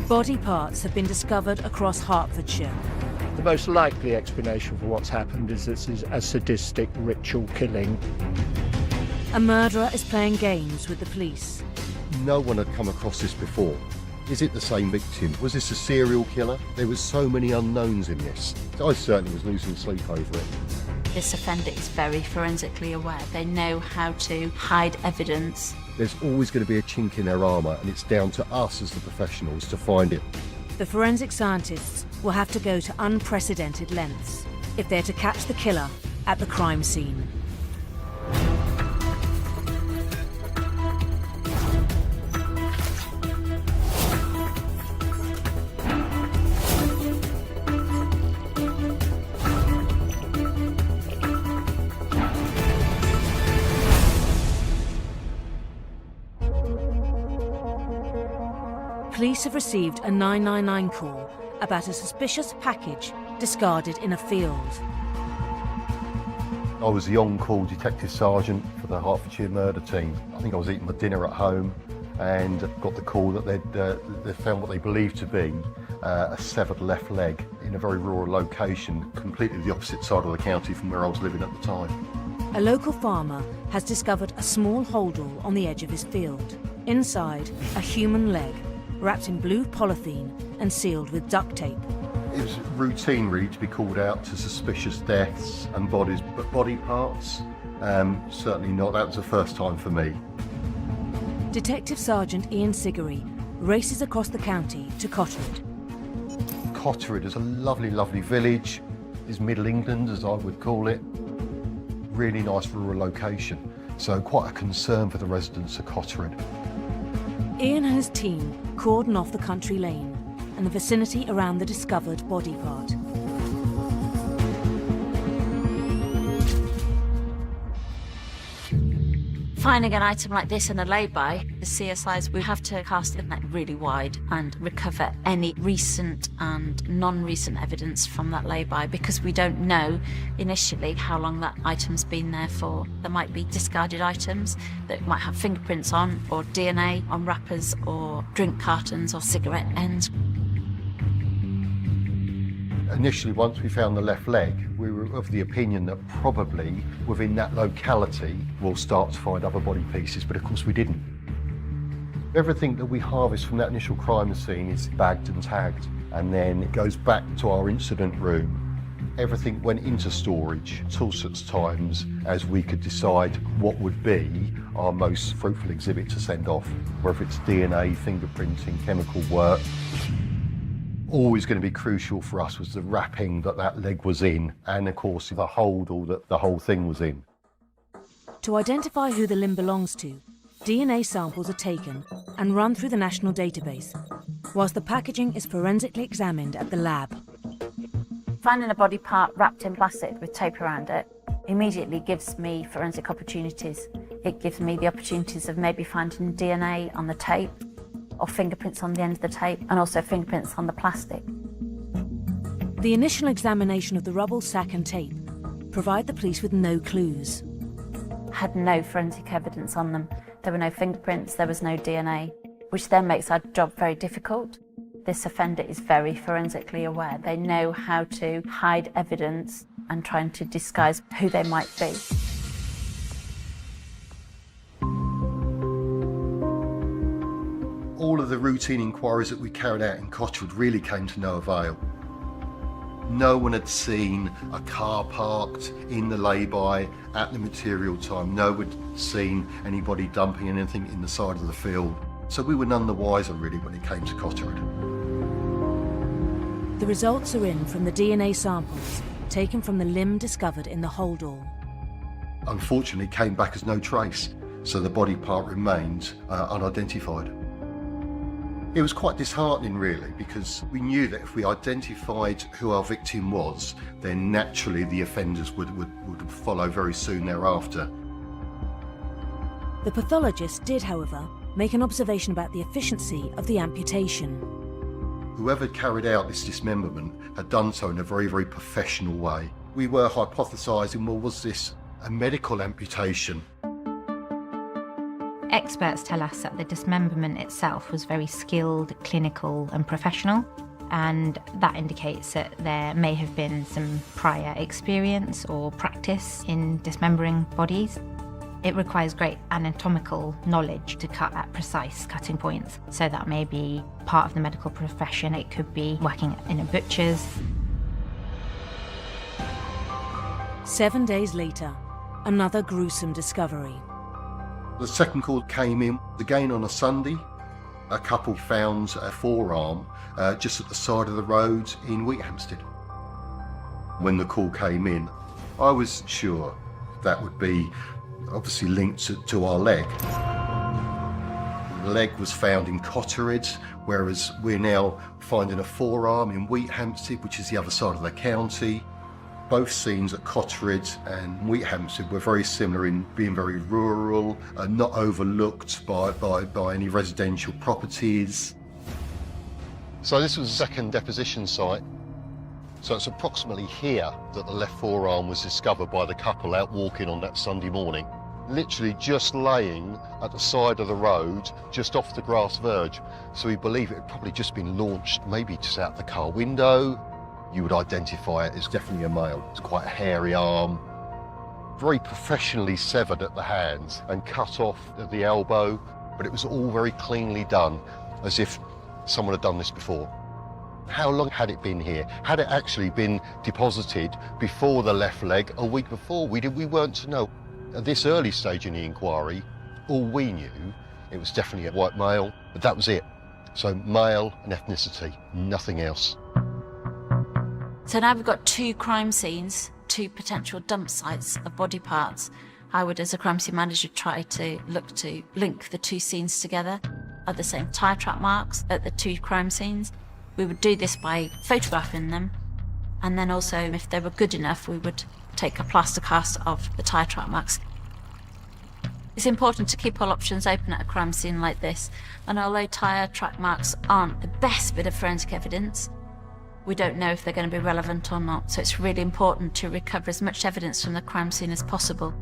Body parts have been discovered across Hertfordshire. The most likely explanation for what's happened is this is a sadistic ritual killing. A murderer is playing games with the police. No one had come across this before. Is it the same victim? Was this a serial killer? There was so many unknowns in this. I certainly was losing sleep over it. This offender is very forensically aware. They know how to hide evidence. There's always going to be a chink in their armour, and it's down to us as the professionals to find it. The forensic scientists will have to go to unprecedented lengths if they're to catch the killer at the crime scene. Police have received a 999 call about a suspicious package discarded in a field. I was the on-call detective sergeant for the Hertfordshire murder team. I think I was eating my dinner at home and got the call that they'd found what they believed to be a severed left leg in a very rural location, completely the opposite side of the county from where I was living at the time. A local farmer has discovered a small holdall on the edge of his field. Inside, a human leg, wrapped in blue polythene and sealed with duct tape. It was routine really to be called out to suspicious deaths and bodies, but body parts, certainly not. That was the first time for me. Detective Sergeant Ian Siggery races across the county to Cottered. Cottered is a lovely, lovely village. It's Middle England, as I would call it. Really nice rural location, so quite a concern for the residents of Cottered. Ian and his team cordon off the country lane and the vicinity around the discovered body part. Finding an item like this in a lay-by, the CSIs will have to cast the net really wide and recover any recent and non-recent evidence from that lay-by, because we don't know initially how long that item's been there for. There might be discarded items that might have fingerprints on, or DNA on wrappers, or drink cartons, or cigarette ends. Initially, once we found the left leg, we were of the opinion that probably within that locality we'll start to find other body pieces, but of course we didn't. Everything that we harvest from that initial crime scene is bagged and tagged, and then it goes back to our incident room. Everything went into storage till such times as we could decide what would be our most fruitful exhibit to send off, whether it's DNA, fingerprinting, chemical work. Always going to be crucial for us was the wrapping that leg was in, and of course the holdall that the whole thing was in. To identify who the limb belongs to, DNA samples are taken and run through the national database, whilst the packaging is forensically examined at the lab. Finding a body part wrapped in plastic with tape around it immediately gives me forensic opportunities. It gives me the opportunities of maybe finding DNA on the tape, or fingerprints on the end of the tape, and also fingerprints on the plastic. The initial examination of the rubble, sack and tape provide the police with no clues. Had no forensic evidence on them. There were no fingerprints, there was no DNA, which then makes our job very difficult. This offender is very forensically aware. They know how to hide evidence and trying to disguise who they might be. All of the routine inquiries that we carried out in Cottered really came to no avail. No one had seen a car parked in the lay-by at the material time. No one had seen anybody dumping anything in the side of the field. So we were none the wiser really when it came to Cottered. The results are in from the DNA samples taken from the limb discovered in the holdall. Unfortunately, it came back as no trace, so the body part remained unidentified. It was quite disheartening really, because we knew that if we identified who our victim was, then naturally the offenders would follow very soon thereafter. The pathologist did, however, make an observation about the efficiency of the amputation. Whoever carried out this dismemberment had done so in a very, very professional way. We were hypothesising, well, was this a medical amputation? Experts tell us that the dismemberment itself was very skilled, clinical and professional, and that indicates that there may have been some prior experience or practice in dismembering bodies. It requires great anatomical knowledge to cut at precise cutting points, so that may be part of the medical profession. It could be working in a butcher's. 7 days later, another gruesome discovery. The second call came in again on a Sunday. A couple found a forearm just at the side of the road in Wheathampstead. When the call came in, I was sure that would be obviously linked to our leg. The leg was found in Cotteridge, whereas we're now finding a forearm in Wheathampstead, which is the other side of the county. Both scenes at Cotteridge and Wheathampstead were very similar in being very rural and not overlooked by any residential properties. So this was the second deposition site. So it's approximately here that the left forearm was discovered by the couple out walking on that Sunday morning. Literally just laying at the side of the road, just off the grass verge. So we believe it had probably just been launched, maybe just out the car window. You would identify it as definitely a male. It's quite a hairy arm, very professionally severed at the hands and cut off at the elbow, but it was all very cleanly done, as if someone had done this before. How long had it been here? Had it actually been deposited before the left leg a week before? We weren't to know. At this early stage in the inquiry, all we knew, it was definitely a white male, but that was it. So male and ethnicity, nothing else. So now we've got two crime scenes, two potential dump sites of body parts. I would, as a crime scene manager, try to look to link the two scenes together. Are the same tyre track marks at the two crime scenes? We would do this by photographing them, and then also, if they were good enough, we would take a plaster cast of the tyre track marks. It's important to keep all options open at a crime scene like this, and although tyre track marks aren't the best bit of forensic evidence, we don't know if they're going to be relevant or not, so it's really important to recover as much evidence from the crime scene as possible.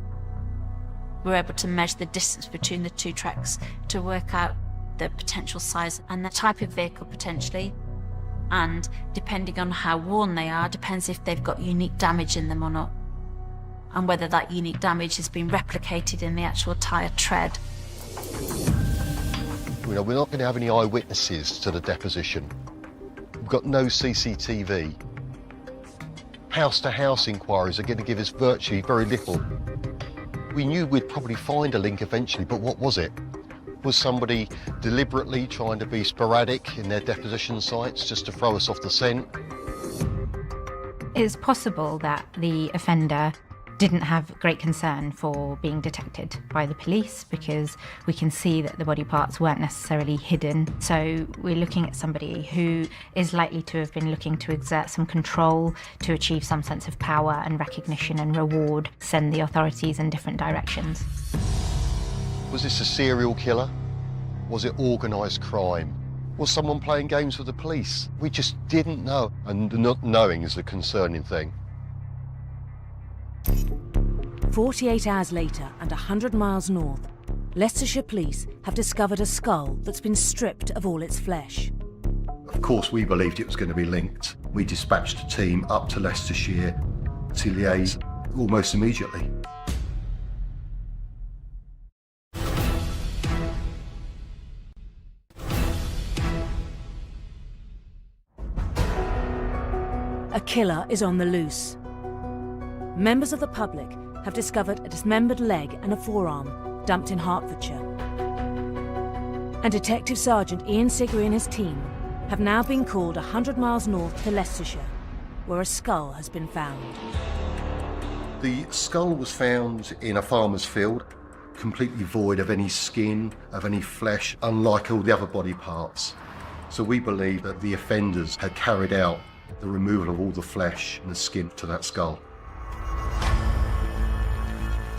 We're able to measure the distance between the two tracks to work out the potential size and the type of vehicle potentially, and depending on how worn they are, depends if they've got unique damage in them or not, and whether that unique damage has been replicated in the actual tyre tread. We're not going to have any eyewitnesses to the deposition. We've got no CCTV. House-to-house inquiries are going to give us virtually very little. We knew we'd probably find a link eventually, but what was it? Was somebody deliberately trying to be sporadic in their deposition sites just to throw us off the scent? It's possible that the offender didn't have great concern for being detected by the police, because we can see that the body parts weren't necessarily hidden. So we're looking at somebody who is likely to have been looking to exert some control to achieve some sense of power and recognition and reward, send the authorities in different directions. Was this a serial killer? Was it organised crime? Was someone playing games with the police? We just didn't know, and not knowing is the concerning thing. 48 hours later and 100 miles north, Leicestershire police have discovered a skull that's been stripped of all its flesh. Of course, we believed it was going to be linked. We dispatched a team up to Leicestershire to liaise almost immediately. A killer is on the loose. Members of the public have discovered a dismembered leg and a forearm dumped in Hertfordshire. And Detective Sergeant Ian Siggery and his team have now been called 100 miles north to Leicestershire, where a skull has been found. The skull was found in a farmer's field, completely void of any skin, of any flesh, unlike all the other body parts. So we believe that the offenders had carried out the removal of all the flesh and the skin to that skull.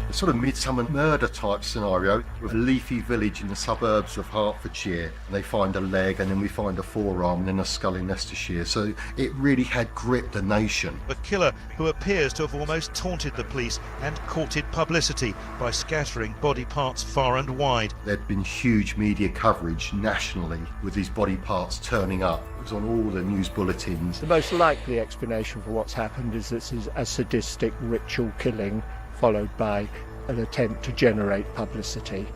The sort of midsummer murder type scenario with a leafy village in the suburbs of Hertfordshire. And they find a leg, and then we find a forearm, and then a skull in Leicestershire. So it really had gripped the nation. A killer who appears to have almost taunted the police and courted publicity by scattering body parts far and wide. There'd been huge media coverage nationally with these body parts turning up. It was on all the news bulletins. The most likely explanation for what's happened is this is a sadistic ritual killing followed by an attempt to generate publicity.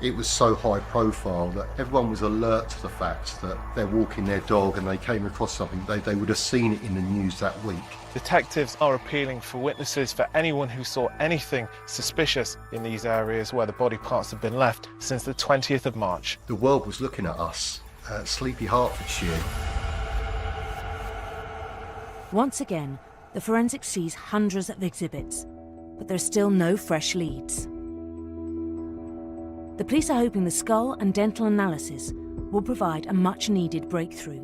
It was so high profile that everyone was alert to the fact that they're walking their dog and they came across something, they would have seen it in the news that week. Detectives are appealing for witnesses, for anyone who saw anything suspicious in these areas where the body parts have been left since the 20th of March. The world was looking at us, sleepy Hertfordshire. Once again, the forensic sees hundreds of exhibits, but there's still no fresh leads. The police are hoping the skull and dental analysis will provide a much-needed breakthrough.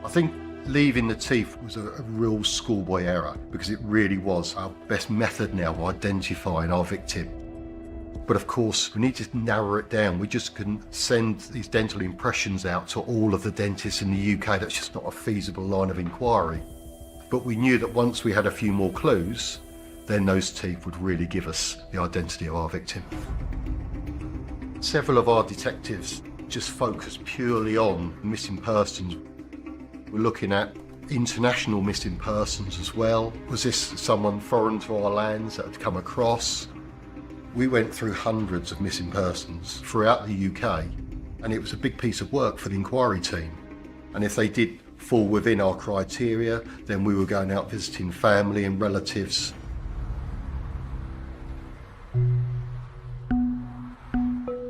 I think leaving the teeth was a real schoolboy error, because it really was our best method now of identifying our victim. But of course, we need to narrow it down. We just couldn't send these dental impressions out to all of the dentists in the UK. That's just not a feasible line of inquiry. But we knew that once we had a few more clues, then those teeth would really give us the identity of our victim. Several of our detectives just focused purely on missing persons. We're looking at international missing persons as well. Was this someone foreign to our lands that had come across? We went through hundreds of missing persons throughout the UK, and it was a big piece of work for the inquiry team. And if they did fall within our criteria, then we were going out visiting family and relatives.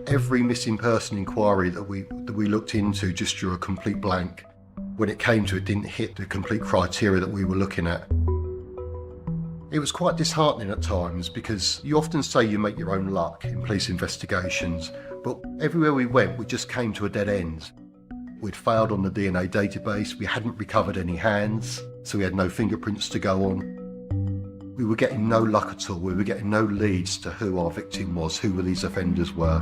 Every missing person inquiry that we looked into just drew a complete blank. When it came to it, didn't hit the complete criteria that we were looking at. It was quite disheartening at times, because you often say you make your own luck in police investigations, but everywhere we went, we just came to a dead end. We'd failed on the DNA database, we hadn't recovered any hands, so we had no fingerprints to go on. We were getting no luck at all, we were getting no leads to who our victim was, who these offenders were.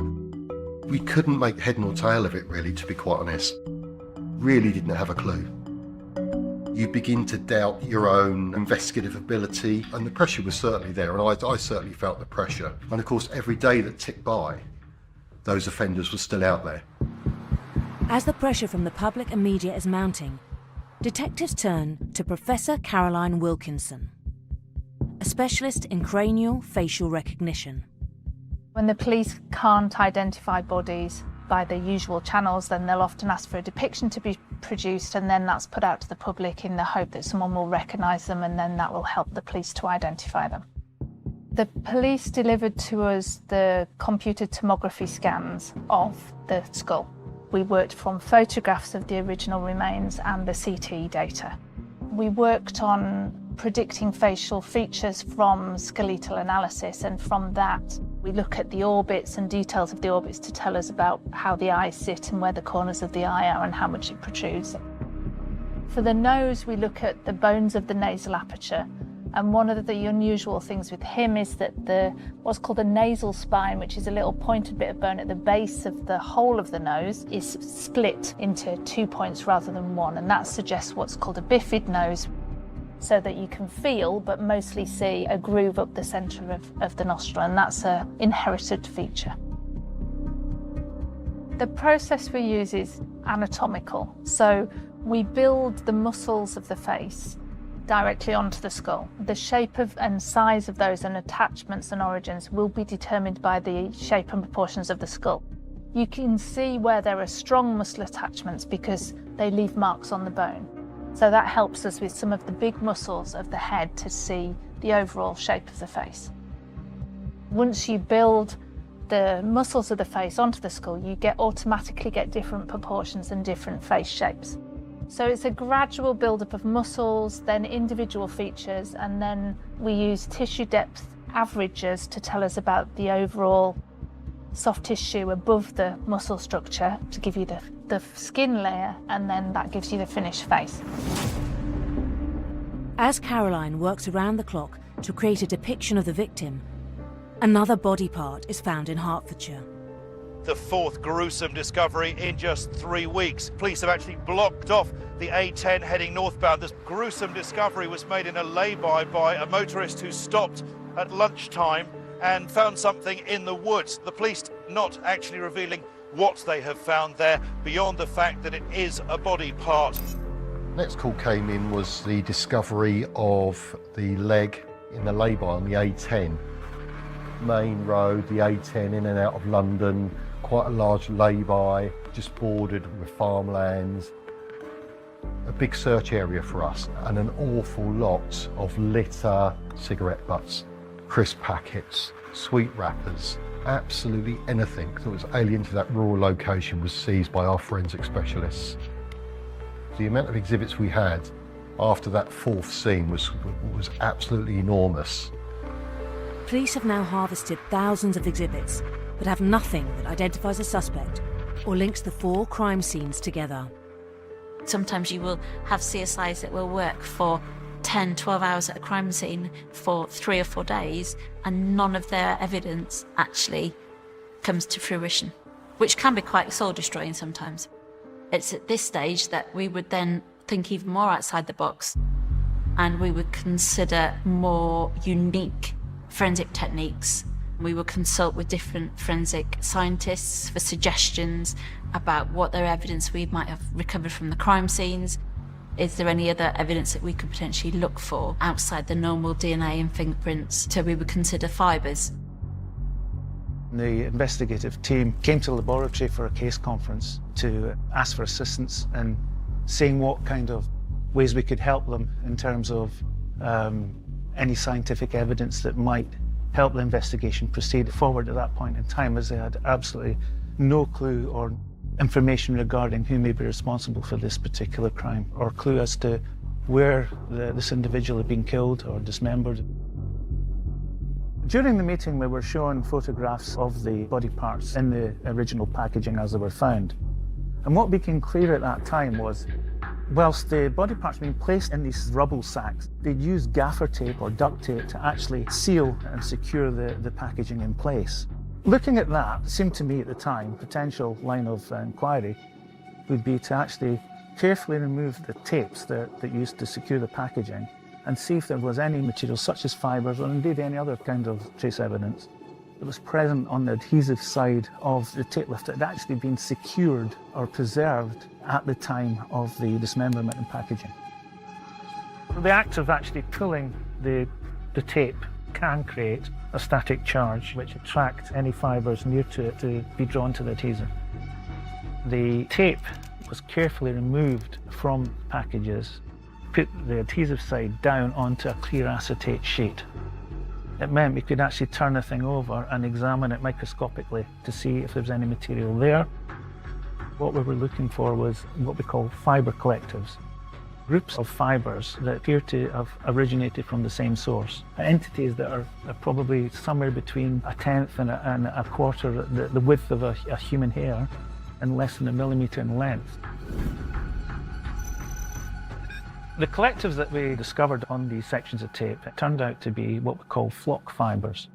We couldn't make head nor tail of it really, to be quite honest. Really didn't have a clue. You begin to doubt your own investigative ability, and the pressure was certainly there, and I certainly felt the pressure. And of course, every day that ticked by, those offenders were still out there. As the pressure from the public and media is mounting, detectives turn to Professor Caroline Wilkinson, a specialist in cranial facial recognition. When the police can't identify bodies by the usual channels, then they'll often ask for a depiction to be produced, and then that's put out to the public in the hope that someone will recognise them, and then that will help the police to identify them. The police delivered to us the computed tomography scans of the skull. We worked from photographs of the original remains and the CT data. We worked on predicting facial features from skeletal analysis, and from that we look at the orbits and details of the orbits to tell us about how the eyes sit and where the corners of the eye are and how much it protrudes. For the nose, we look at the bones of the nasal aperture, and one of the unusual things with him is that what's called a nasal spine, which is a little pointed bit of bone at the base of the whole of the nose, is split into 2 points rather than one, and that suggests what's called a bifid nose, so that you can feel but mostly see a groove up the centre of the nostril, and that's an inherited feature. The process we use is anatomical, so we build the muscles of the face directly onto the skull. The shape of and size of those and attachments and origins will be determined by the shape and proportions of the skull. You can see where there are strong muscle attachments because they leave marks on the bone. So that helps us with some of the big muscles of the head to see the overall shape of the face. Once you build the muscles of the face onto the skull, you automatically get different proportions and different face shapes. So it's a gradual build-up of muscles, then individual features, and then we use tissue depth averages to tell us about the overall soft tissue above the muscle structure to give you the skin layer, and then that gives you the finished face. As Caroline works around the clock to create a depiction of the victim, another body part is found in Hertfordshire. The fourth gruesome discovery in just 3 weeks. Police have actually blocked off the A10 heading northbound. This gruesome discovery was made in a lay-by a motorist who stopped at lunchtime and found something in the woods. The police not actually revealing what they have found there, beyond the fact that it is a body part. Next call came in was the discovery of the leg in the lay-by on the A10. Main road, the A10 in and out of London, quite a large lay-by, just bordered with farmlands. A big search area for us, and an awful lot of litter, cigarette butts, crisp packets, sweet wrappers, absolutely anything that was alien to that rural location was seized by our forensic specialists. The amount of exhibits we had after that fourth scene was absolutely enormous. Police have now harvested thousands of exhibits, but have nothing that identifies a suspect or links the 4 crime scenes together. Sometimes you will have CSIs that will work for 10, 12 hours at a crime scene for 3 or 4 days, and none of their evidence actually comes to fruition, which can be quite soul-destroying sometimes. It's at this stage that we would then think even more outside the box, and we would consider more unique forensic techniques. We will consult with different forensic scientists for suggestions about what their evidence we might have recovered from the crime scenes. Is there any other evidence that we could potentially look for outside the normal DNA and fingerprints? So we would consider fibres. The investigative team came to the laboratory for a case conference to ask for assistance and seeing what kind of ways we could help them in terms of any scientific evidence that might help the investigation proceed forward at that point in time, as they had absolutely no clue or information regarding who may be responsible for this particular crime, or clue as to where this individual had been killed or dismembered. During the meeting, we were shown photographs of the body parts in the original packaging as they were found. And what became clear at that time was, whilst the body parts were being placed in these rubble sacks, they'd used gaffer tape or duct tape to actually seal and secure the packaging in place. Looking at that, it seemed to me at the time, potential line of inquiry would be to actually carefully remove the tapes that used to secure the packaging and see if there was any material such as fibres or indeed any other kind of trace evidence that was present on the adhesive side of the tape lift that had actually been secured or preserved at the time of the dismemberment and packaging. The act of actually pulling the tape can create a static charge which attracts any fibres near to it to be drawn to the adhesive. The tape was carefully removed from packages, put the adhesive side down onto a clear acetate sheet. It meant we could actually turn the thing over and examine it microscopically to see if there was any material there. What we were looking for was what we call fibre collectives, groups of fibres that appear to have originated from the same source. Entities that are probably somewhere between 1/10 and a quarter the width of a human hair and less than 1 millimetre in length. The collectives that we discovered on these sections of tape turned out to be what we call flock fibres.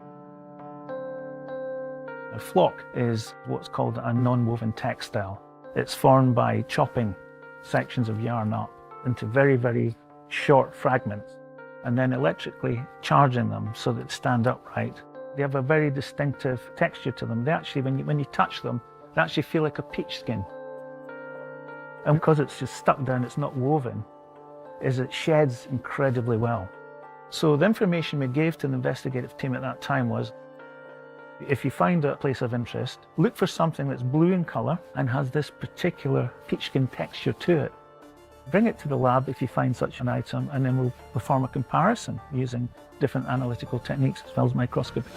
A flock is what's called a non-woven textile. It's formed by chopping sections of yarn up into very, very short fragments and then electrically charging them so that they stand upright. They have a very distinctive texture to them. They actually, when you touch them, they actually feel like a peach skin. And because it's just stuck down, it's not woven, it sheds incredibly well. So the information we gave to the investigative team at that time was, if you find a place of interest, look for something that's blue in colour and has this particular peach skin texture to it. Bring it to the lab if you find such an item, and then we'll perform a comparison using different analytical techniques as well as microscopy.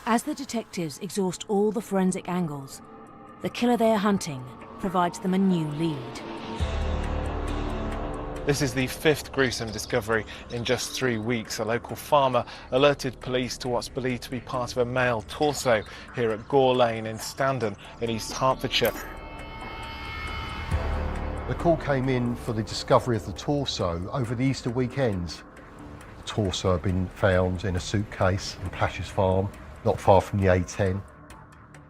As the detectives exhaust all the forensic angles, the killer they are hunting provides them a new lead. This is the 5th gruesome discovery in just 3 weeks. A local farmer alerted police to what's believed to be part of a male torso here at Gore Lane in Standon in East Hertfordshire. The call came in for the discovery of the torso over the Easter weekend. torso had been found in a suitcase in Plashers Farm, not far from the A10.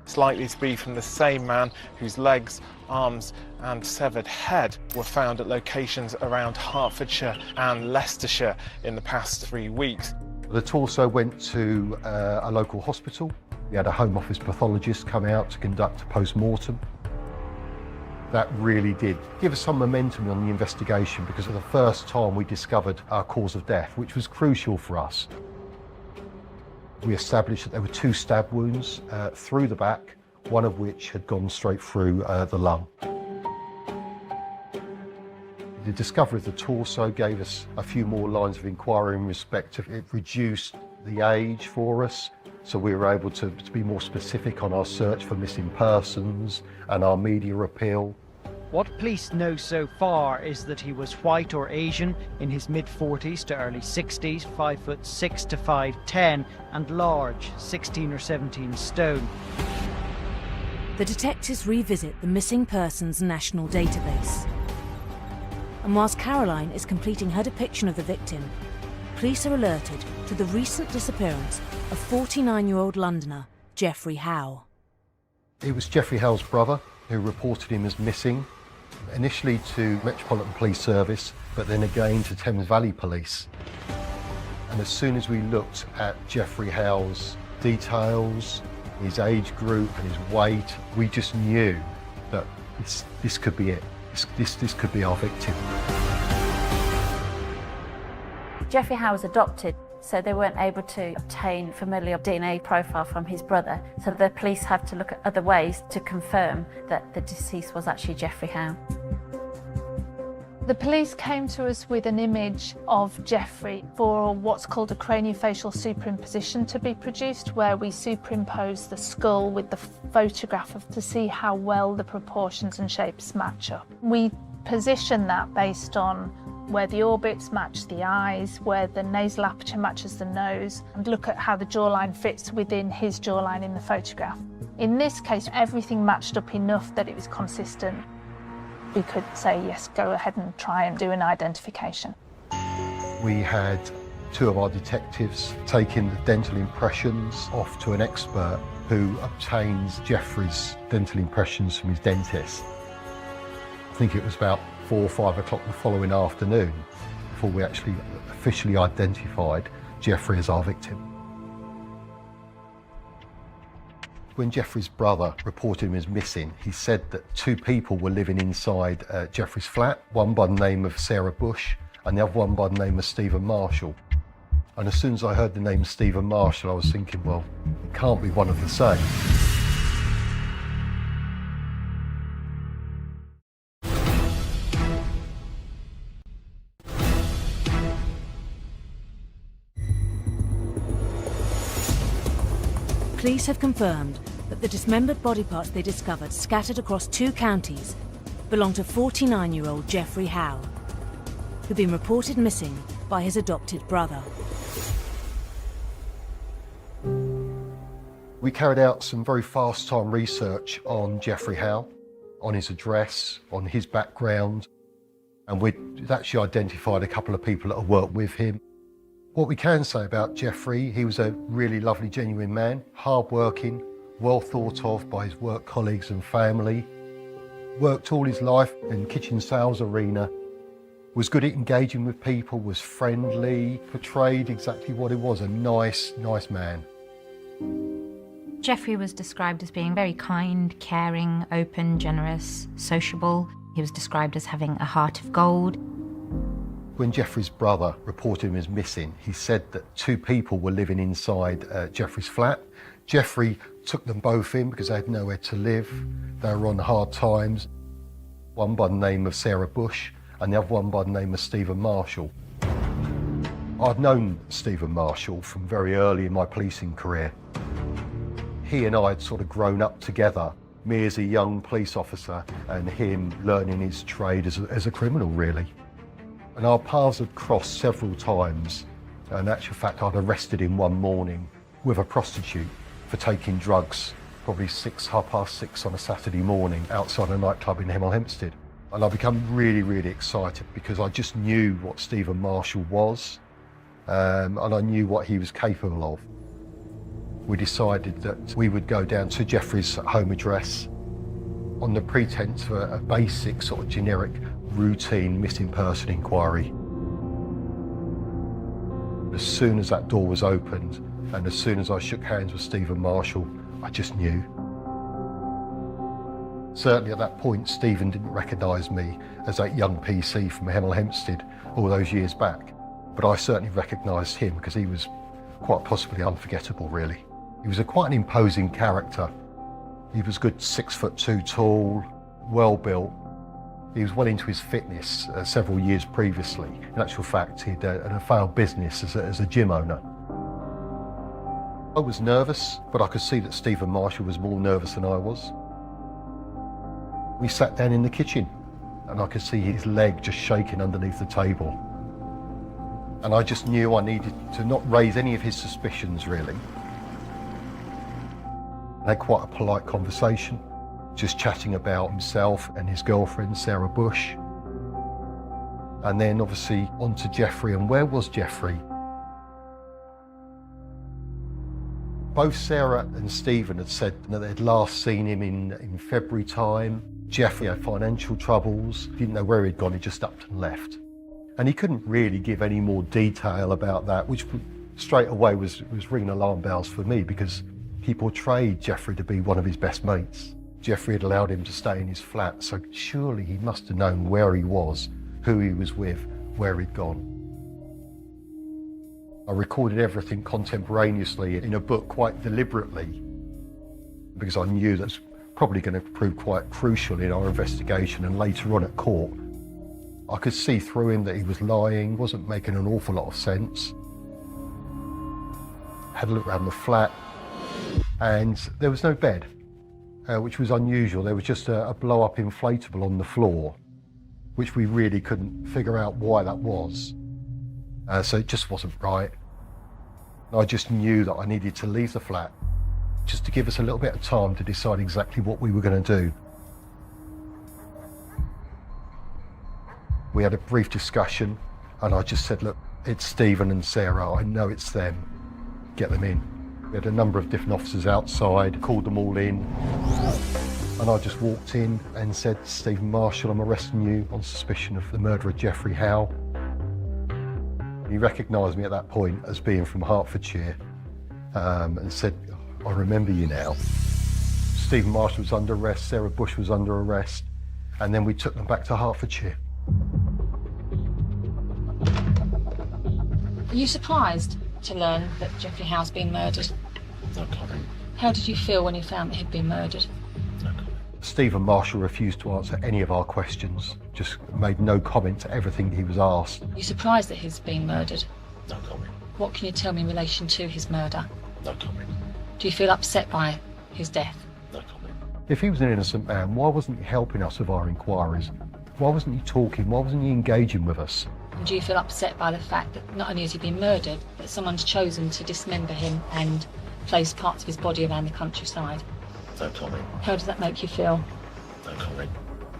It's likely to be from the same man whose legs, arms and severed head were found at locations around Hertfordshire and Leicestershire in the past 3 weeks. The torso went to a local hospital. We had a Home Office pathologist come out to conduct a post-mortem. That really did give us some momentum on the investigation because for the first time we discovered our cause of death, which was crucial for us. We established that there were 2 stab wounds through the back, one of which had gone straight through the lung. The discovery of the torso gave us a few more lines of inquiry in respect of it reduced the age for us, so we were able to be more specific on our search for missing persons and our media appeal. What police know so far is that he was white or Asian, in his mid-40s to early 60s, 5'6" to 5'10", and large, 16 or 17 stone. The detectives revisit the missing persons national database. And whilst Caroline is completing her depiction of the victim, police are alerted to the recent disappearance of 49-year-old Londoner Geoffrey Howe. It was Geoffrey Howe's brother who reported him as missing, initially to Metropolitan Police Service, but then again to Thames Valley Police. And as soon as we looked at Geoffrey Howe's details, his age group and his weight, we just knew that this could be it. This could be our victim. Geoffrey Howe was adopted, so they weren't able to obtain familial DNA profile from his brother, so the police have to look at other ways to confirm that the deceased was actually Geoffrey Howe. The police came to us with an image of Geoffrey for what's called a craniofacial superimposition to be produced, where we superimpose the skull with the photograph to see how well the proportions and shapes match up. We position that based on where the orbits match the eyes, where the nasal aperture matches the nose, and look at how the jawline fits within his jawline in the photograph. In this case, everything matched up enough that it was consistent. We could say, yes, go ahead and try and do an identification. We had 2 of our detectives taking the dental impressions off to an expert who obtains Geoffrey's dental impressions from his dentist. I think it was about 4 or 5 o'clock the following afternoon before we actually officially identified Geoffrey as our victim. When Geoffrey's brother reported him as missing, he said that 2 people were living inside Geoffrey's flat, one by the name of Sarah Bush and the other one by the name of Stephen Marshall. And as soon as I heard the name Stephen Marshall, I was thinking, well, it can't be one of the same. Police have confirmed that the dismembered body parts they discovered scattered across 2 counties belong to 49-year-old Geoffrey Howe, who'd been reported missing by his adopted brother. We carried out some very fast-time research on Geoffrey Howe, on his address, on his background, and we'd actually identified a couple of people that had worked with him. What we can say about Geoffrey, he was a really lovely, genuine man, hard-working, well thought of by his work colleagues and family, worked all his life in the kitchen sales arena, was good at engaging with people, was friendly, portrayed exactly what he was, a nice man. Geoffrey was described as being very kind, caring, open, generous, sociable. He was described as having a heart of gold. When Geoffrey's brother reported him as missing, he said that 2 people were living inside Geoffrey's flat. Geoffrey took them both in because they had nowhere to live. They were on hard times. One by the name of Sarah Bush and the other one by the name of Stephen Marshall. I'd known Stephen Marshall from very early in my policing career. He and I had sort of grown up together, me as a young police officer and him learning his trade as a criminal, really. And our paths had crossed several times. In actual fact, I'd arrested him one morning with a prostitute for taking drugs, probably 6:30 on a Saturday morning outside a nightclub in Hemel Hempstead. And I became really, really excited because I just knew what Stephen Marshall was. and I knew what he was capable of. We decided that we would go down to Jeffrey's home address on the pretense of a basic sort of generic routine missing person inquiry. As soon as that door was opened and as soon as I shook hands with Stephen Marshall, I just knew. Certainly at that point, Stephen didn't recognise me as that young PC from Hemel Hempstead all those years back, but I certainly recognised him because he was quite possibly unforgettable, really. He was quite an imposing character. He was good 6'2" tall, well built. He was well into his fitness several years previously. In actual fact, he'd had a failed business as a gym owner. I was nervous, but I could see that Stephen Marshall was more nervous than I was. We sat down in the kitchen and I could see his leg just shaking underneath the table. And I just knew I needed to not raise any of his suspicions, really. I had quite a polite conversation, just chatting about himself and his girlfriend, Sarah Bush. And then obviously on to Jeffrey, and where was Jeffrey? Both Sarah and Stephen had said that they'd last seen him in February time. Jeffrey had financial troubles, didn't know where he'd gone, he just upped and left. And he couldn't really give any more detail about that, which straight away was ringing alarm bells for me, because he portrayed Jeffrey to be one of his best mates. Jeffrey had allowed him to stay in his flat, so surely he must have known where he was, who he was with, where he'd gone. I recorded everything contemporaneously in a book quite deliberately, because I knew that's probably going to prove quite crucial in our investigation and later on at court. I could see through him that he was lying, wasn't making an awful lot of sense. Had a look around the flat, and there was no bed, which was unusual. There was just a blow-up inflatable on the floor, which we really couldn't figure out why that was. So it just wasn't right. I just knew that I needed to leave the flat, just to give us a little bit of time to decide exactly what we were going to do. We had a brief discussion, and I just said, look, it's Stephen and Sarah, I know it's them, get them in. We had a number of different officers outside, called them all in, and I just walked in and said, Stephen Marshall, I'm arresting you on suspicion of the murder of Jeffrey Howe. He recognised me at that point as being from Hertfordshire, and said, I remember you now. Stephen Marshall was under arrest, Sarah Bush was under arrest, and then we took them back to Hertfordshire. Are you surprised to learn that Jeffrey Howe's been murdered? No comment. How did you feel when you found that he'd been murdered? No comment. Stephen Marshall refused to answer any of our questions, just made no comment to everything he was asked. Are you surprised that he's been murdered? No comment. What can you tell me in relation to his murder? No comment. Do you feel upset by his death? No comment. If he was an innocent man, why wasn't he helping us with our inquiries? Why wasn't he talking? Why wasn't he engaging with us? And do you feel upset by the fact that not only has he been murdered, but someone's chosen to dismember him and place parts of his body around the countryside? No comment. How does that make you feel? No comment.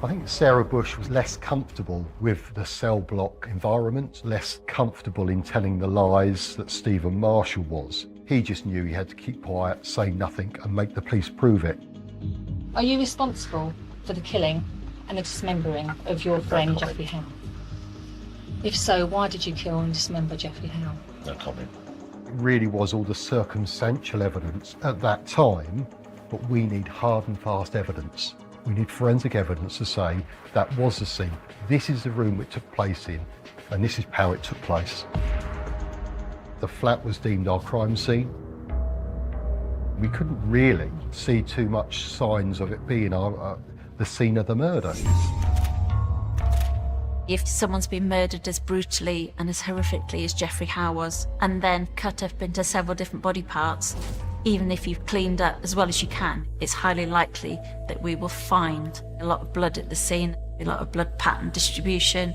I think Sarah Bush was less comfortable with the cell block environment, less comfortable in telling the lies that Stephen Marshall was. He just knew he had to keep quiet, say nothing, and make the police prove it. Are you responsible for the killing and the dismembering of your friend Jeffrey Howe? If so, why did you kill and dismember Jeffrey Howe? No comment. It really was all the circumstantial evidence at that time, but we need hard and fast evidence. We need forensic evidence to say that was the scene. This is the room it took place in, and this is how it took place. The flat was deemed our crime scene. We couldn't really see too much signs of it being the scene of the murder. If someone's been murdered as brutally and as horrifically as Jeffrey Howe was, and then cut up into several different body parts, even if you've cleaned up as well as you can, it's highly likely that we will find a lot of blood at the scene, a lot of blood pattern distribution.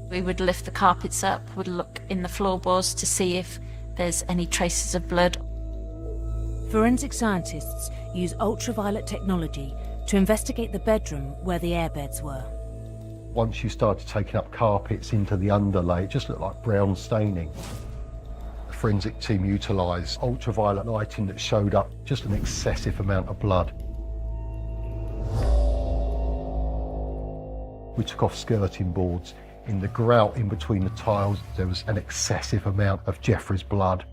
We would lift the carpets up, would look in the floorboards to see if there's any traces of blood. Forensic scientists use ultraviolet technology to investigate the bedroom where the airbeds were. Once you started taking up carpets into the underlay, it just looked like brown staining. forensic team utilised ultraviolet lighting that showed up just an excessive amount of blood. We took off skirting boards. In the grout in between the tiles, there was an excessive amount of Jeffrey's blood.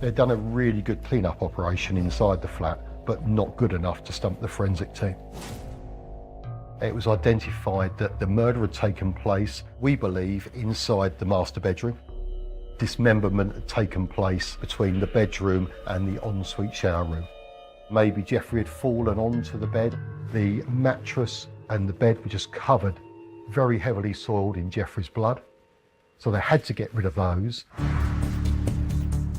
They'd done a really good clean-up operation inside the flat, but not good enough to stump the forensic team. It was identified that the murder had taken place, we believe, inside the master bedroom. Dismemberment had taken place between the bedroom and the ensuite shower room. Maybe Jeffrey had fallen onto the bed. The mattress and the bed were just covered, very heavily soiled in Jeffrey's blood. So they had to get rid of those.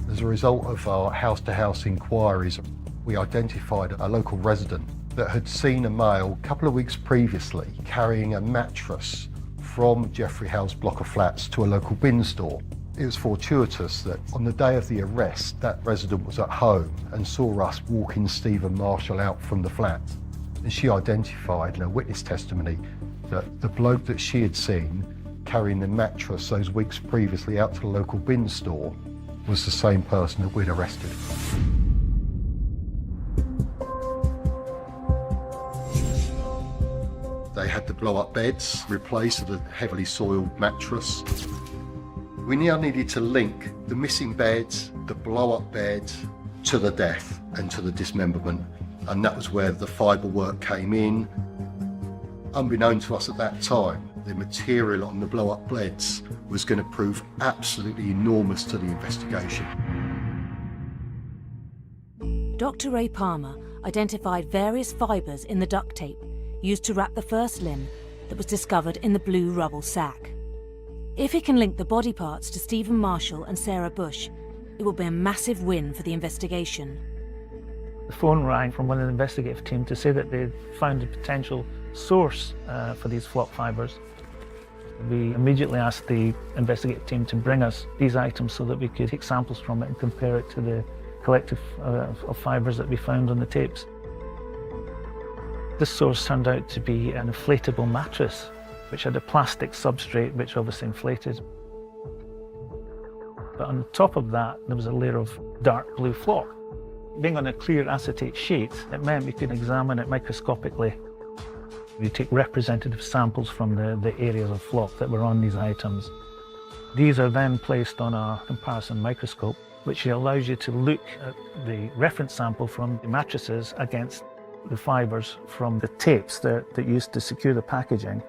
As a result of our house-to-house inquiries, we identified a local resident that had seen a male a couple of weeks previously carrying a mattress from Jeffrey Howe's block of flats to a local bin store. It was fortuitous that on the day of the arrest, that resident was at home and saw us walking Stephen Marshall out from the flat. And she identified in her witness testimony that the bloke that she had seen carrying the mattress those weeks previously out to the local bin store was the same person that we'd arrested. They had the blow-up beds replaced with a heavily soiled mattress. We now needed to link the missing beds, the blow-up beds, to the death and to the dismemberment. And that was where the fibre work came in. Unbeknown to us at that time, the material on the blow-up beds was going to prove absolutely enormous to the investigation. Dr. Ray Palmer identified various fibres in the duct tape used to wrap the first limb that was discovered in the blue rubble sack. If he can link the body parts to Stephen Marshall and Sarah Bush, it will be a massive win for the investigation. The phone rang from one of the investigative team to say that they'd found a potential source for these flock fibres. We immediately asked the investigative team to bring us these items so that we could take samples from it and compare it to the collective of fibres that we found on the tapes. This source turned out to be an inflatable mattress, which had a plastic substrate which obviously inflated. But on top of that, there was a layer of dark blue flock. Being on a clear acetate sheet, it meant we could examine it microscopically. We take representative samples from the areas of flock that were on these items. These are then placed on a comparison microscope, which allows you to look at the reference sample from the mattresses against the fibres from the tapes that used to secure the packaging.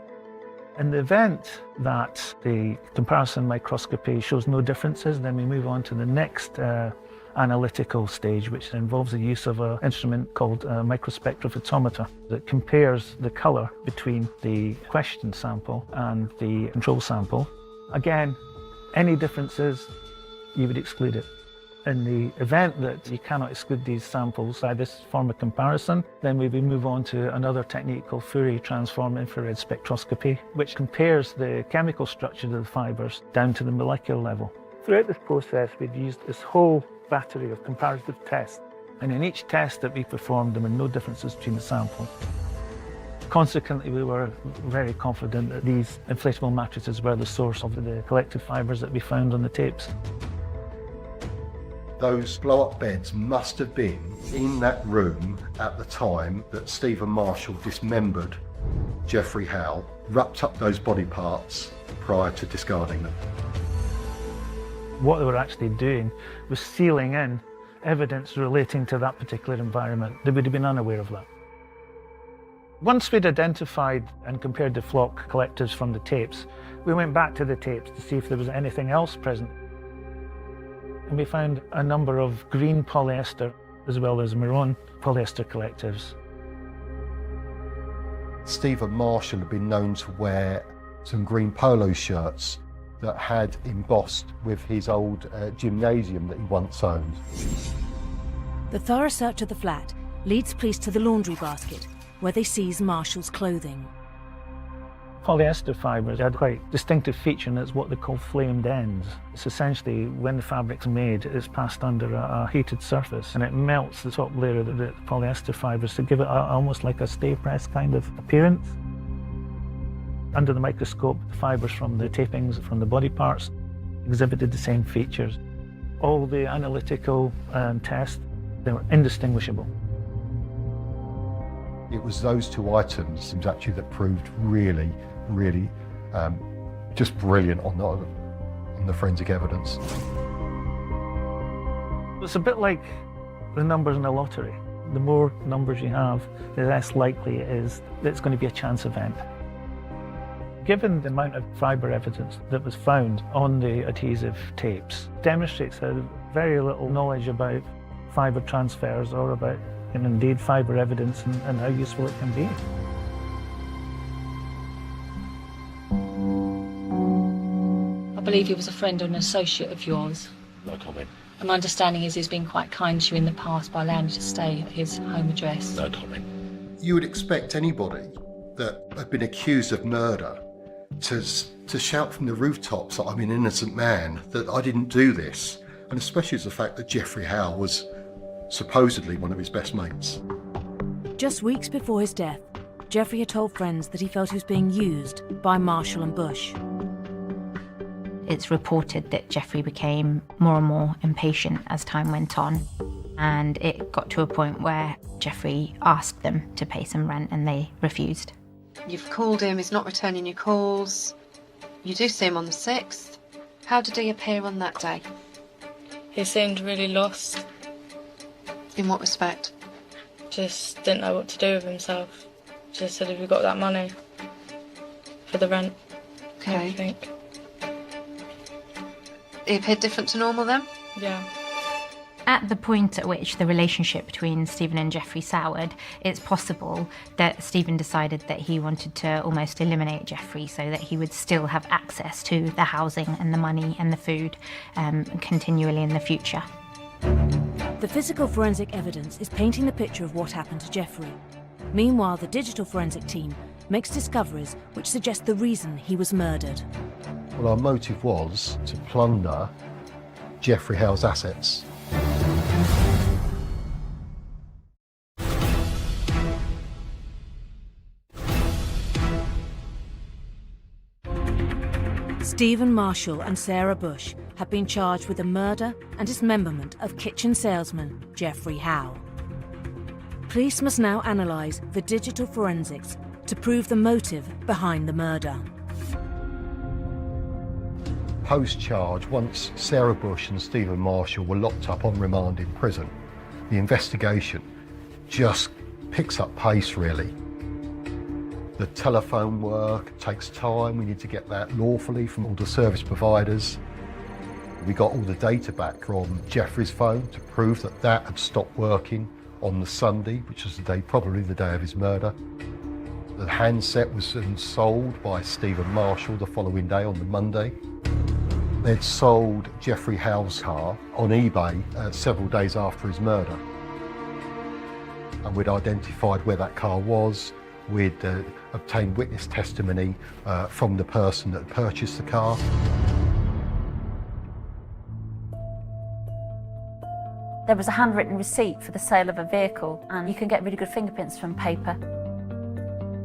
In the event that the comparison microscopy shows no differences, then we move on to the next analytical stage, which involves the use of an instrument called a microspectrophotometer that compares the colour between the question sample and the control sample. Again, any differences, you would exclude it. In the event that you cannot exclude these samples by this form of comparison, then we move on to another technique called Fourier transform infrared spectroscopy, which compares the chemical structure of the fibres down to the molecular level. Throughout this process, we've used this whole battery of comparative tests, and in each test that we performed, there were no differences between the samples. Consequently, we were very confident that these inflatable mattresses were the source of the collective fibres that we found on the tapes. Those blow-up beds must have been in that room at the time that Stephen Marshall dismembered Jeffrey Howe, wrapped up those body parts prior to discarding them. What they were actually doing was sealing in evidence relating to that particular environment. They would have been unaware of that. Once we'd identified and compared the flock collectives from the tapes, we went back to the tapes to see if there was anything else present. And we found a number of green polyester as well as maroon polyester collectives. Stephen Marshall had been known to wear some green polo shirts that had embossed with his old gymnasium that he once owned. The thorough search of the flat leads police to the laundry basket, where they seize Marshall's clothing. Polyester fibres had quite a distinctive feature, and it's what they call flamed ends. It's essentially when the fabric's made, it's passed under a heated surface and it melts the top layer of the polyester fibres to give it almost like a stay press kind of appearance. Under the microscope, the fibres from the tapings from the body parts exhibited the same features. All the analytical tests, they were indistinguishable. It was those two items actually that proved really, really just brilliant on the forensic evidence. It's a bit like the numbers in a lottery. The more numbers you have, the less likely it is that it's going to be a chance event. Given the amount of fibre evidence that was found on the adhesive tapes, demonstrates how very little knowledge about fibre transfers or about, and indeed, fibre evidence and how useful it can be. I believe he was a friend or an associate of yours. No comment. And my understanding is he's been quite kind to you in the past by allowing you to stay at his home address. No comment. You would expect anybody that had been accused of murder to shout from the rooftops that I'm an innocent man, that I didn't do this. And especially as the fact that Geoffrey Howe was supposedly one of his best mates. Just weeks before his death, Geoffrey had told friends that he felt he was being used by Marshall and Bush. It's reported that Geoffrey became more and more impatient as time went on, and it got to a point where Geoffrey asked them to pay some rent and they refused. You've called him, he's not returning your calls. You do see him on the 6th. How did he appear on that day? He seemed really lost. In what respect? Just didn't know what to do with himself. Just said, have you got that money for the rent? Okay. Everything. He appeared different to normal then? Yeah. At the point at which the relationship between Stephen and Geoffrey soured, it's possible that Stephen decided that he wanted to almost eliminate Geoffrey so that he would still have access to the housing and the money and the food continually in the future. The physical forensic evidence is painting the picture of what happened to Geoffrey. Meanwhile, the digital forensic team makes discoveries which suggest the reason he was murdered. Well, our motive was to plunder Geoffrey Howe's assets. Stephen Marshall and Sarah Bush have been charged with the murder and dismemberment of kitchen salesman Geoffrey Howe. Police must now analyse the digital forensics to prove the motive behind the murder. Post-charge, once Sarah Bush and Stephen Marshall were locked up on remand in prison, the investigation just picks up pace, really. The telephone work takes time. We need to get that lawfully from all the service providers. We got all the data back from Geoffrey's phone to prove that that had stopped working on the Sunday, which was probably the day of his murder. The handset was sold by Stephen Marshall the following day, on the Monday. They'd sold Geoffrey Howe's car on eBay several days after his murder. And we'd identified where that car was. We'd obtained witness testimony from the person that purchased the car. There was a handwritten receipt for the sale of a vehicle, and you can get really good fingerprints from paper.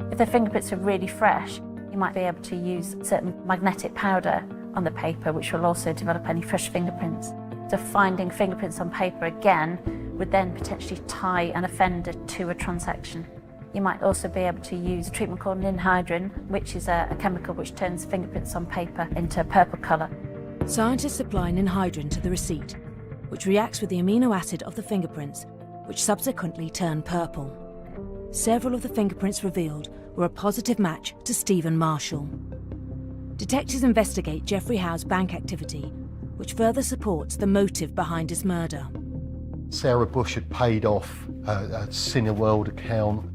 If the fingerprints are really fresh, you might be able to use certain magnetic powder on the paper, which will also develop any fresh fingerprints. So finding fingerprints on paper again would then potentially tie an offender to a transaction. You might also be able to use a treatment called ninhydrin, which is a chemical which turns fingerprints on paper into a purple colour. Scientists apply ninhydrin to the receipt, which reacts with the amino acid of the fingerprints, which subsequently turn purple. Several of the fingerprints revealed were a positive match to Stephen Marshall. Detectives investigate Geoffrey Howe's bank activity, which further supports the motive behind his murder. Sarah Bush had paid off a Cineworld account.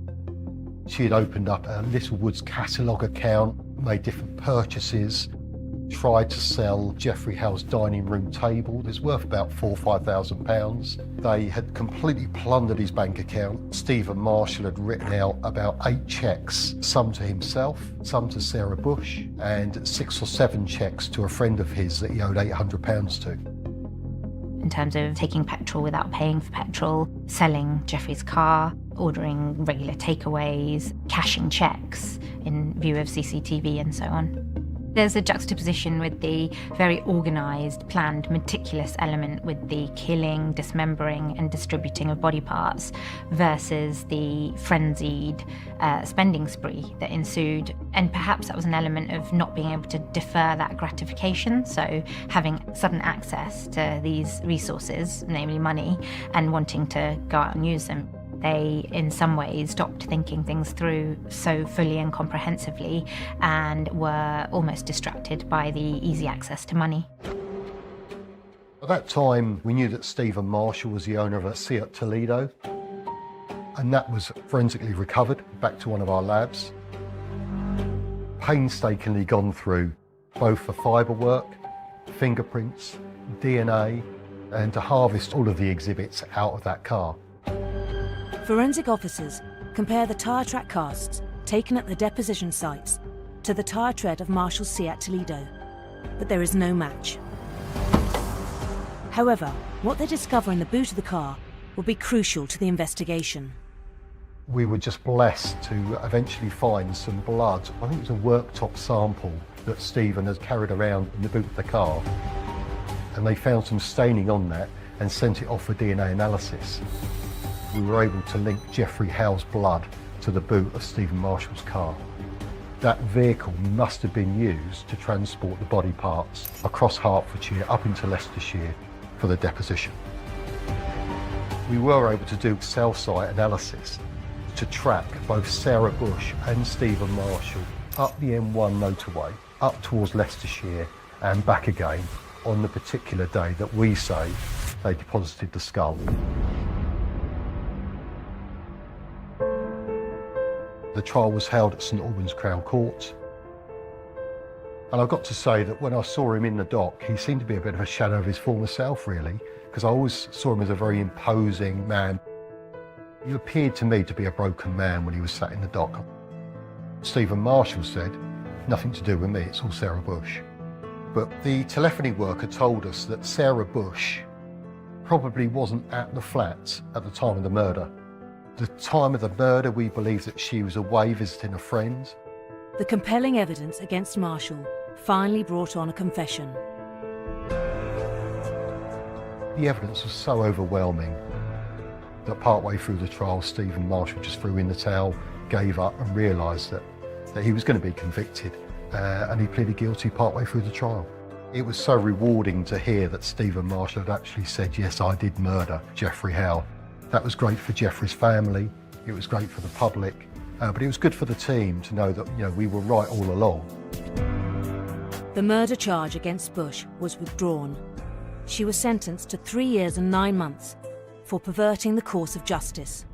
She had opened up a Littlewoods catalogue account, made different purchases, tried to sell Geoffrey Howe's dining room table. It's worth about £4,000 or £5,000. They had completely plundered his bank account. Stephen Marshall had written out about 8 cheques, some to himself, some to Sarah Bush, and 6 or 7 cheques to a friend of his that he owed £800 to. In terms of taking petrol without paying for petrol, selling Geoffrey's car, ordering regular takeaways, cashing cheques in view of CCTV and so on. There's a juxtaposition with the very organised, planned, meticulous element with the killing, dismembering and distributing of body parts versus the frenzied spending spree that ensued. And perhaps that was an element of not being able to defer that gratification, so having sudden access to these resources, namely money, and wanting to go out and use them. They, in some ways, stopped thinking things through so fully and comprehensively and were almost distracted by the easy access to money. At that time, we knew that Stephen Marshall was the owner of a Seat Toledo, and that was forensically recovered back to one of our labs. Painstakingly gone through both the fibre work, fingerprints, DNA, and to harvest all of the exhibits out of that car. Forensic officers compare the tyre track casts taken at the deposition sites to the tyre tread of Marshall's Seat Toledo, but there is no match. However, what they discover in the boot of the car will be crucial to the investigation. We were just blessed to eventually find some blood. I think it was a worktop sample that Stephen has carried around in the boot of the car. And they found some staining on that and sent it off for DNA analysis. We were able to link Jeffrey Howe's blood to the boot of Stephen Marshall's car. That vehicle must have been used to transport the body parts across Hertfordshire up into Leicestershire for the deposition. We were able to do cell site analysis to track both Sarah Bush and Stephen Marshall up the M1 motorway, up towards Leicestershire and back again on the particular day that we say they deposited the skull. The trial was held at St Albans Crown Court. And I've got to say that when I saw him in the dock, he seemed to be a bit of a shadow of his former self, really, because I always saw him as a very imposing man. He appeared to me to be a broken man when he was sat in the dock. Stephen Marshall said, "Nothing to do with me, it's all Sarah Bush." But the telephony worker told us that Sarah Bush probably wasn't at the flat at the time of the murder. The time of the murder, we believe that she was away visiting a friend. The compelling evidence against Marshall finally brought on a confession. The evidence was so overwhelming that partway through the trial, Stephen Marshall just threw in the towel, gave up and realised that he was going to be convicted, and he pleaded guilty partway through the trial. It was so rewarding to hear that Stephen Marshall had actually said, "Yes, I did murder Jeffrey Howe." That was great for Jeffrey's family, it was great for the public, but it was good for the team to know that we were right all along. The murder charge against Bush was withdrawn. She was sentenced to 3 years and 9 months for perverting the course of justice.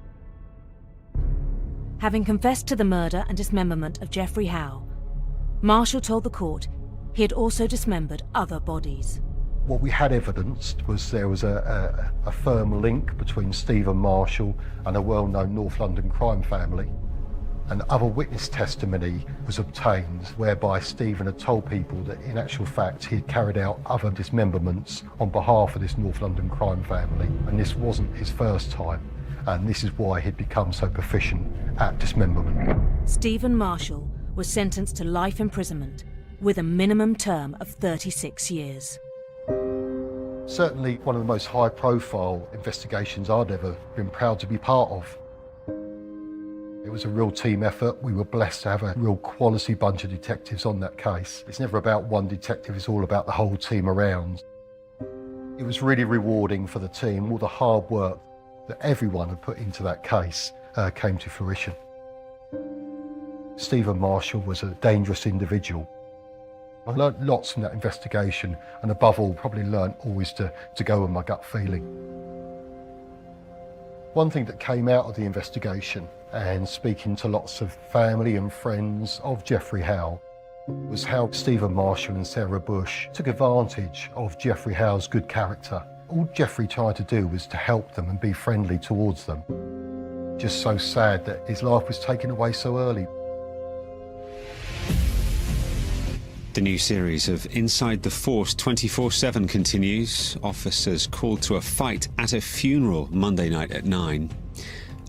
Having confessed to the murder and dismemberment of Jeffrey Howe, Marshall told the court he had also dismembered other bodies. What we had evidenced was there was a firm link between Stephen Marshall and a well-known North London crime family. And other witness testimony was obtained whereby Stephen had told people that in actual fact he had carried out other dismemberments on behalf of this North London crime family. And this wasn't his first time. And this is why he'd become so proficient at dismemberment. Stephen Marshall was sentenced to life imprisonment with a minimum term of 36 years. Certainly one of the most high-profile investigations I'd ever been proud to be part of. It was a real team effort. We were blessed to have a real quality bunch of detectives on that case. It's never about one detective, it's all about the whole team around. It was really rewarding for the team. All the hard work that everyone had put into that case came to fruition. Stephen Marshall was a dangerous individual. I learnt lots from that investigation, and above all, probably learnt always to go with my gut feeling. One thing that came out of the investigation, and speaking to lots of family and friends of Jeffrey Howe, was how Stephen Marshall and Sarah Bush took advantage of Jeffrey Howe's good character. All Jeffrey tried to do was to help them and be friendly towards them. Just so sad that his life was taken away so early. The new series of Inside the Force 24/7 continues. Officers called to a fight at a funeral Monday night at 9.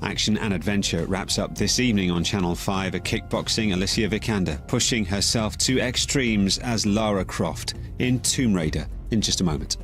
Action and Adventure wraps up this evening on Channel 5. A kickboxing Alicia Vikander pushing herself to extremes as Lara Croft in Tomb Raider in just a moment.